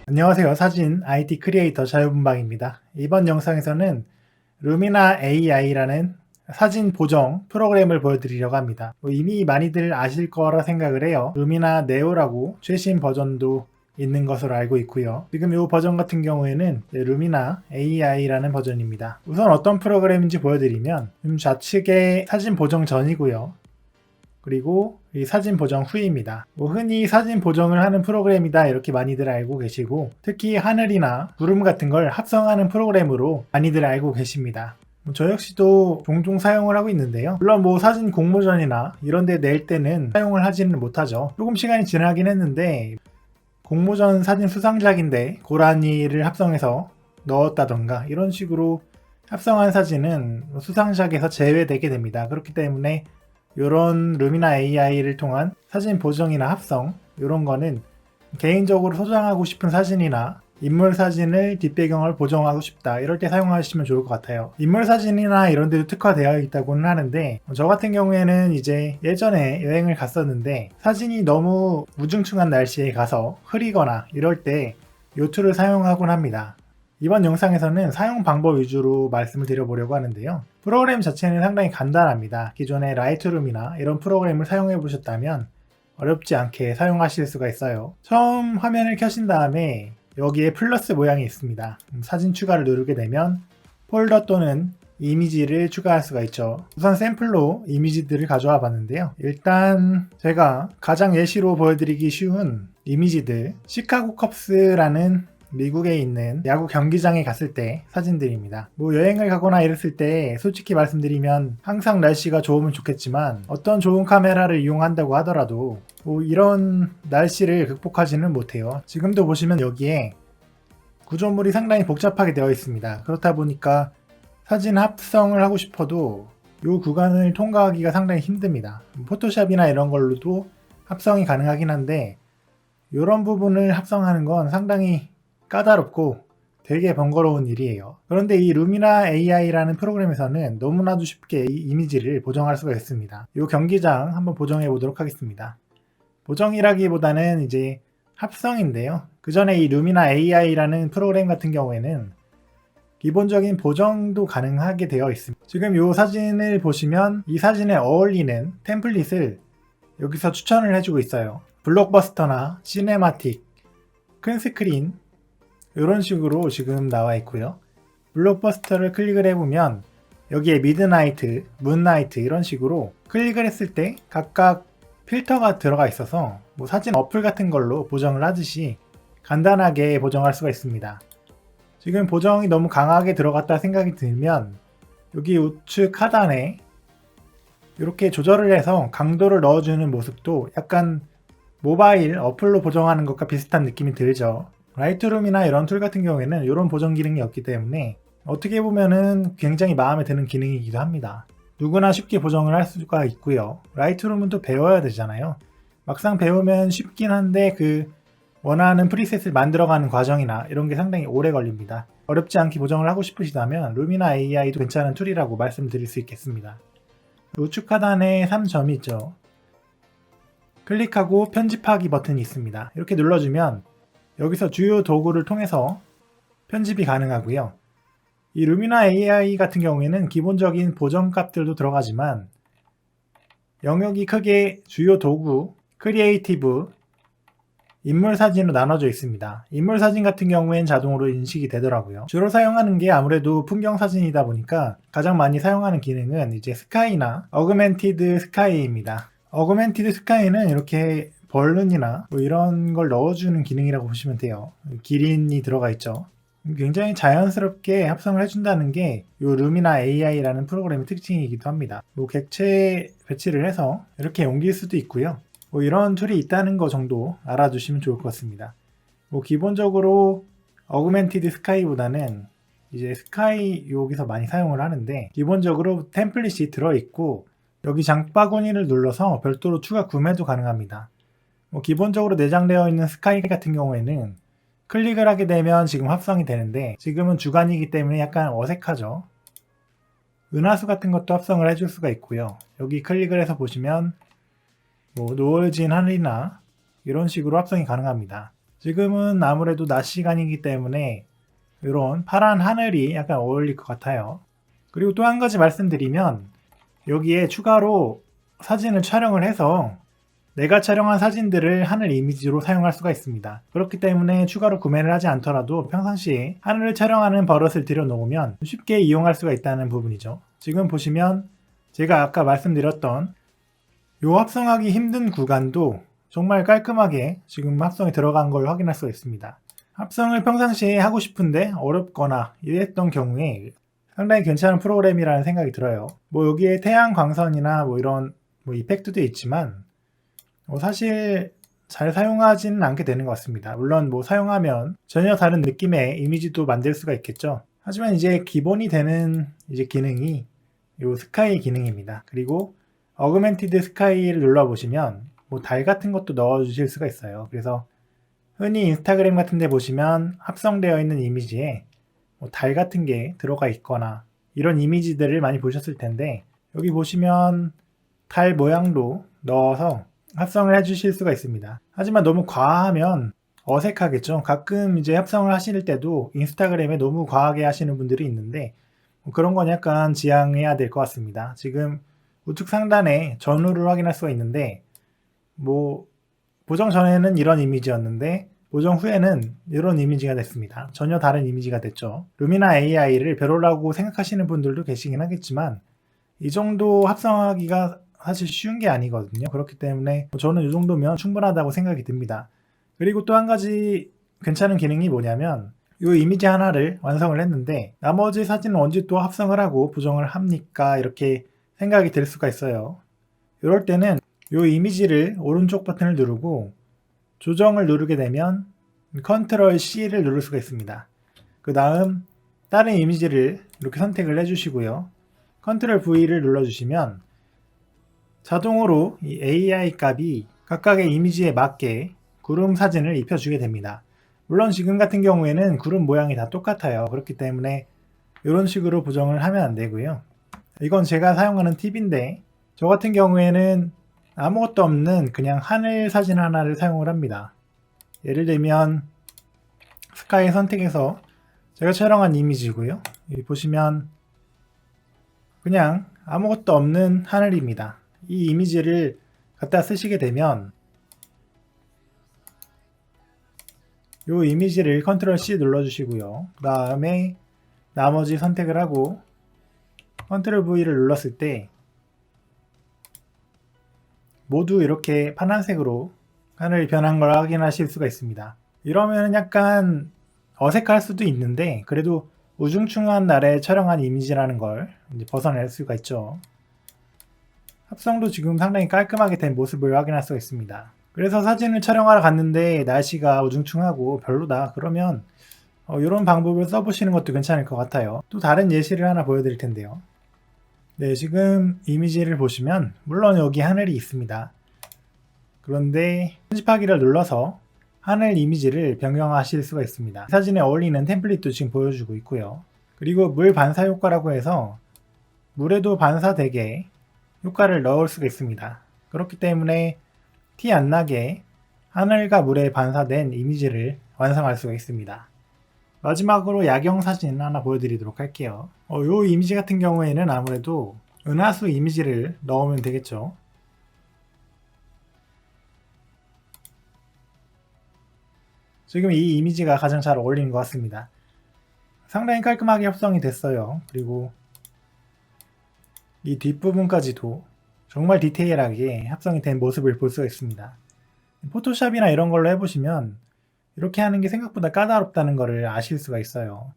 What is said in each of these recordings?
안녕하세요. 사진 IT 크리에이터 자유분방입니다. 이번 영상에서는 루미나 AI라는 사진 보정 프로그램을 보여드리려고 합니다. 이미 많이들 아실 거라 생각을 해요. 루미나 네오라고 최신 버전도 있는 것으로 알고 있고요. 지금 이 버전 같은 경우에는 루미나 AI라는 버전입니다. 우선 어떤 프로그램인지 보여드리면 좌측에 사진 보정 전이고요. 그리고 이 사진 보정 후입니다. 흔히 사진 보정을 하는 프로그램이다 이렇게 많이들 알고 계시고, 특히 하늘이나 구름 같은 걸 합성하는 프로그램으로 많이들 알고 계십니다. 저 역시도 종종 사용을 하고 있는데요. 물론 사진 공모전이나 이런 데 낼 때는 사용을 하지는 못하죠. 조금 시간이 지나긴 했는데 공모전 사진 수상작인데 고라니를 합성해서 넣었다던가 이런 식으로 합성한 사진은 수상작에서 제외되게 됩니다. 그렇기 때문에 이런 루미나 AI를 통한 사진 보정이나 합성, 이런 거는 개인적으로 소장하고 싶은 사진이나 인물 사진을 뒷배경을 보정하고 싶다 이럴 때 사용하시면 좋을 것 같아요. 인물 사진이나 이런 데도 특화되어 있다고는 하는데, 저 같은 경우에는 이제 예전에 여행을 갔었는데 사진이 너무 우중충한 날씨에 가서 흐리거나 이럴 때 이 툴을 사용하곤 합니다. 이번 영상에서는 사용 방법 위주로 말씀을 드려보려고 하는데요. 프로그램 자체는 상당히 간단합니다. 기존의 라이트룸이나 이런 프로그램을 사용해 보셨다면 어렵지 않게 사용하실 수가 있어요. 처음 화면을 켜신 다음에 여기에 플러스 모양이 있습니다. 사진 추가를 누르게 되면 폴더 또는 이미지를 추가할 수가 있죠. 우선 샘플로 이미지들을 가져와 봤는데요. 일단 제가 가장 예시로 보여드리기 쉬운 이미지들, 시카고 컵스라는 미국에 있는 야구 경기장에 갔을 때 사진들입니다. 여행을 가거나 이랬을 때 솔직히 말씀드리면 항상 날씨가 좋으면 좋겠지만 어떤 좋은 카메라를 이용한다고 하더라도 이런 날씨를 극복하지는 못해요. 지금도 보시면 여기에 구조물이 상당히 복잡하게 되어 있습니다. 그렇다 보니까 사진 합성을 하고 싶어도 이 구간을 통과하기가 상당히 힘듭니다. 포토샵이나 이런 걸로도 합성이 가능하긴 한데 이런 부분을 합성하는 건 상당히 까다롭고 되게 번거로운 일이에요. 그런데 이 루미나 AI라는 프로그램에서는 너무나도 쉽게 이 이미지를 보정할 수가 있습니다. 이 경기장 한번 보정해 보도록 하겠습니다. 보정이라기보다는 이제 합성인데요. 그 전에 이 루미나 AI라는 프로그램 같은 경우에는 기본적인 보정도 가능하게 되어 있습니다. 지금 이 사진을 보시면 이 사진에 어울리는 템플릿을 여기서 추천을 해주고 있어요. 블록버스터나 시네마틱, 큰 스크린 이런 식으로 지금 나와 있고요. 블록버스터를 클릭을 해보면 여기에 미드나이트, 문나이트 이런 식으로 클릭을 했을 때 각각 필터가 들어가 있어서 사진 어플 같은 걸로 보정을 하듯이 간단하게 보정할 수가 있습니다. 지금 보정이 너무 강하게 들어갔다 생각이 들면 여기 우측 하단에 이렇게 조절을 해서 강도를 넣어주는 모습도 약간 모바일 어플로 보정하는 것과 비슷한 느낌이 들죠. 라이트룸이나 이런 툴 같은 경우에는 이런 보정 기능이 없기 때문에 어떻게 보면은 굉장히 마음에 드는 기능이기도 합니다. 누구나 쉽게 보정을 할 수가 있고요. 라이트룸은 또 배워야 되잖아요. 막상 배우면 쉽긴 한데 원하는 프리셋을 만들어가는 과정이나 이런 게 상당히 오래 걸립니다. 어렵지 않게 보정을 하고 싶으시다면 루미나 AI도 괜찮은 툴이라고 말씀드릴 수 있겠습니다. 우측 하단에 3점이 있죠. 클릭하고 편집하기 버튼이 있습니다. 이렇게 눌러주면 여기서 주요 도구를 통해서 편집이 가능하고요. 이 루미나 AI 같은 경우에는 기본적인 보정 값들도 들어가지만 영역이 크게 주요 도구, 크리에이티브, 인물 사진으로 나눠져 있습니다. 인물 사진 같은 경우엔 자동으로 인식이 되더라고요. 주로 사용하는 게 아무래도 풍경 사진이다 보니까 가장 많이 사용하는 기능은 이제 스카이나 어그멘티드 스카이입니다. 어그멘티드 스카이는 이렇게 벌룬이나 이런 걸 넣어주는 기능이라고 보시면 돼요. 기린이 들어가 있죠. 굉장히 자연스럽게 합성을 해준다는 게 이 루미나 AI라는 프로그램의 특징이기도 합니다. 객체 배치를 해서 이렇게 옮길 수도 있고요. 이런 툴이 있다는 거 정도 알아두시면 좋을 것 같습니다. 기본적으로 어그멘티드 스카이보다는 이제 스카이 여기서 많이 사용을 하는데, 기본적으로 템플릿이 들어있고 여기 장바구니를 눌러서 별도로 추가 구매도 가능합니다. 기본적으로 내장되어 있는 스카이 같은 경우에는 클릭을 하게 되면 지금 합성이 되는데 지금은 주간이기 때문에 약간 어색하죠. 은하수 같은 것도 합성을 해줄 수가 있고요. 여기 클릭을 해서 보시면 노을진 하늘이나 이런 식으로 합성이 가능합니다. 지금은 아무래도 낮 시간이기 때문에 이런 파란 하늘이 약간 어울릴 것 같아요. 그리고 또 한 가지 말씀드리면 여기에 추가로 사진을 촬영을 해서 내가 촬영한 사진들을 하늘 이미지로 사용할 수가 있습니다. 그렇기 때문에 추가로 구매를 하지 않더라도 평상시에 하늘을 촬영하는 버릇을 들여놓으면 쉽게 이용할 수가 있다는 부분이죠. 지금 보시면 제가 아까 말씀드렸던 이 합성하기 힘든 구간도 정말 깔끔하게 지금 합성이 들어간 걸 확인할 수가 있습니다. 합성을 평상시에 하고 싶은데 어렵거나 이랬던 경우에 상당히 괜찮은 프로그램이라는 생각이 들어요. 뭐 여기에 태양 광선이나 뭐 이런 뭐 이펙트도 있지만 사실 잘 사용하지는 않게 되는 것 같습니다. 물론 뭐 사용하면 전혀 다른 느낌의 이미지도 만들 수가 있겠죠. 하지만 이제 기본이 되는 이제 기능이 이 스카이 기능입니다. 그리고 어그멘티드 스카이를 눌러보시면 뭐 달 같은 것도 넣어주실 수가 있어요. 그래서 흔히 인스타그램 같은 데 보시면 합성되어 있는 이미지에 뭐 달 같은 게 들어가 있거나 이런 이미지들을 많이 보셨을 텐데 여기 보시면 달 모양도 넣어서 합성을 해주실 수가 있습니다. 하지만 너무 과하면 어색하겠죠. 가끔 이제 합성을 하실 때도 인스타그램에 너무 과하게 하시는 분들이 있는데 그런 건 약간 지양해야 될 것 같습니다. 지금 우측 상단에 전후를 확인할 수가 있는데 뭐 보정 전에는 이런 이미지였는데 보정 후에는 이런 이미지가 됐습니다. 전혀 다른 이미지가 됐죠. 루미나 AI를 별로라고 생각하시는 분들도 계시긴 하겠지만 이 정도 합성하기가 사실 쉬운 게 아니거든요. 그렇기 때문에 저는 이 정도면 충분하다고 생각이 듭니다. 그리고 또 한 가지 괜찮은 기능이 뭐냐면 이 이미지 하나를 완성을 했는데 나머지 사진은 언제 또 합성을 하고 보정을 합니까? 이렇게 생각이 들 수가 있어요. 이럴 때는 이 이미지를 오른쪽 버튼을 누르고 조정을 누르게 되면 컨트롤 C를 누를 수가 있습니다. 그 다음 다른 이미지를 이렇게 선택을 해주시고요. 컨트롤 V를 눌러주시면 자동으로 이 AI 값이 각각의 이미지에 맞게 구름 사진을 입혀주게 됩니다. 물론 지금 같은 경우에는 구름 모양이 다 똑같아요. 그렇기 때문에 이런 식으로 보정을 하면 안 되고요. 이건 제가 사용하는 팁인데 저 같은 경우에는 아무것도 없는 그냥 하늘 사진 하나를 사용을 합니다. 예를 들면 스카이 선택해서 제가 촬영한 이미지고요. 여기 보시면 그냥 아무것도 없는 하늘입니다. 이 이미지를 갖다 쓰시게 되면 이 이미지를 컨트롤 C 눌러주시고요. 그 다음에 나머지 선택을 하고 컨트롤 V를 눌렀을 때 모두 이렇게 파란색으로 하늘이 변한 걸 확인하실 수가 있습니다. 이러면 약간 어색할 수도 있는데 그래도 우중충한 날에 촬영한 이미지라는 걸 이제 벗어낼 수가 있죠. 합성도 지금 상당히 깔끔하게 된 모습을 확인할 수가 있습니다. 그래서 사진을 촬영하러 갔는데 날씨가 우중충하고 별로다 그러면 이런 방법을 써보시는 것도 괜찮을 것 같아요. 또 다른 예시를 하나 보여드릴 텐데요. 네, 지금 이미지를 보시면 물론 여기 하늘이 있습니다. 그런데 편집하기를 눌러서 하늘 이미지를 변경하실 수가 있습니다. 사진에 어울리는 템플릿도 지금 보여주고 있고요. 그리고 물 반사 효과라고 해서 물에도 반사되게 효과를 넣을 수가 있습니다. 그렇기 때문에 티 안 나게 하늘과 물에 반사된 이미지를 완성할 수가 있습니다. 마지막으로 야경 사진 하나 보여드리도록 할게요. 이 이미지 같은 경우에는 아무래도 은하수 이미지를 넣으면 되겠죠. 지금 이 이미지가 가장 잘 어울리는 것 같습니다. 상당히 깔끔하게 합성이 됐어요. 그리고 이 뒷부분까지도 정말 디테일하게 합성이 된 모습을 볼 수가 있습니다. 포토샵이나 이런 걸로 해보시면 이렇게 하는 게 생각보다 까다롭다는 것을 아실 수가 있어요.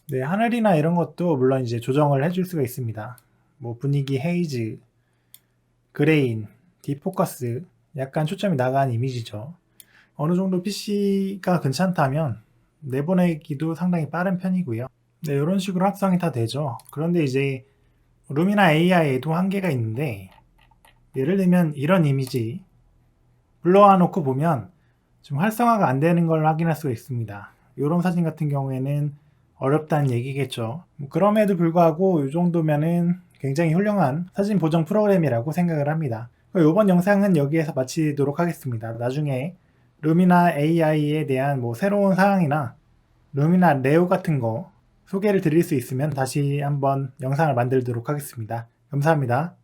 네, 하늘이나 이런 것도 물론 이제 조정을 해줄 수가 있습니다. 뭐 분위기 헤이즈, 그레인, 디포커스, 약간 초점이 나간 이미지죠. 어느 정도 PC가 괜찮다면 내보내기도 상당히 빠른 편이고요. 네, 이런 식으로 합성이 다 되죠. 그런데 이제 루미나 AI에도 한계가 있는데 예를 들면 이런 이미지 불러와 놓고 보면 지금 활성화가 안 되는 걸 확인할 수가 있습니다. 이런 사진 같은 경우에는 어렵다는 얘기겠죠. 그럼에도 불구하고 이 정도면은 굉장히 훌륭한 사진 보정 프로그램이라고 생각을 합니다. 이번 영상은 여기에서 마치도록 하겠습니다. 나중에 루미나 AI에 대한 뭐 새로운 사항이나 루미나 레오 같은 거 소개를 드릴 수 있으면 다시 한번 영상을 만들도록 하겠습니다. 감사합니다.